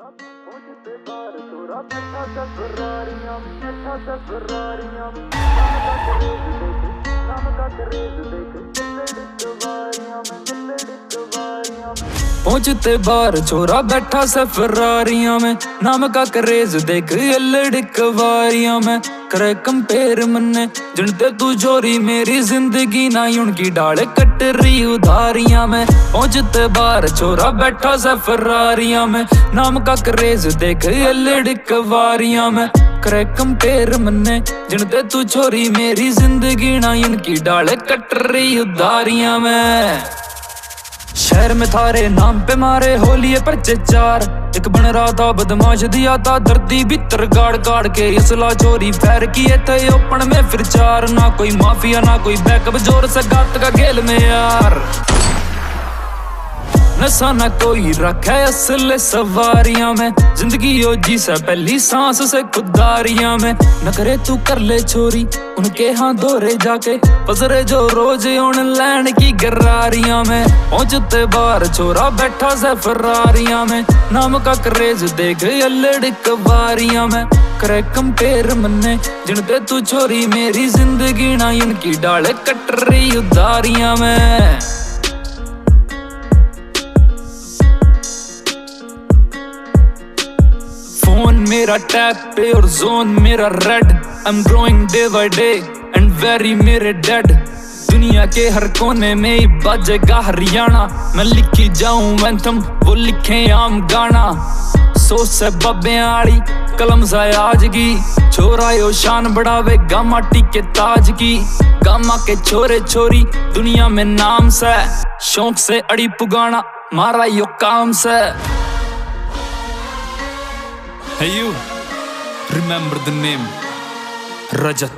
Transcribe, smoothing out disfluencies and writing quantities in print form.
पहुंचते बार छोरा बैठा से फरारियां में, नाम का क्रेज देख लड़कवारियां में। करे कंपेयर मन्ने जिनते तू जोरी मेरी जिंदगी ना उनकी डाले कट रही उधारियां में। पहुंचते बार छोरा बैठा से फरारियां में, नाम का क्रेज देख लड़कवारियां में। करे कंपेयर मन्ने जिनते तू छोरी मेरी जिंदगी ना उनकी डाले कट रही उधारियां में। शहर में थारे नाम पे मारे होलिये पर्चे चार, एक बन रहा था बदमाश दिया था धरती भीतर गाड़ गाड़ के। असला चोरी फैर किए थे ओपन में फिर चार, ना कोई माफिया ना कोई बैकअप जोर से गात का खेल में यार। नशा ना कोई रखा है असले सवारियां में, जिंदगी यो जी से पहली सांस से खुदारियां में। न करे तू कर ले चोरी उनके हाथ धोरे जाके, पसरे जो रोज ऑनलाइन की गरारियां में। पहुंचते बार छोरा बैठा से फरारियां में, नाम का क्रेज देख लड़कवारियां में। करे कंपेयर मन्ने जिनते तू छोरी मेरी जिंदगी ना इनकी डाले कट रही उधारियां में। फोन मेरा टैप पे और जोन मेरा red, I'm growing day by day and very मेरे डेड। दुनिया के हर कोने में ही बाजेगा हरियाणा, मैं लिखी जाऊं एंथम वो लिखे आम गाना। सोच से बब्बे आड़ी कलम से आज की, छोरा यो शान बढ़ावे गामा टीके ताज की। गामा के छोरे छोरी दुनिया में नाम से, शौक से अड़ी पुगाना मारा यो काम से। Hey you, remember the name Rajat.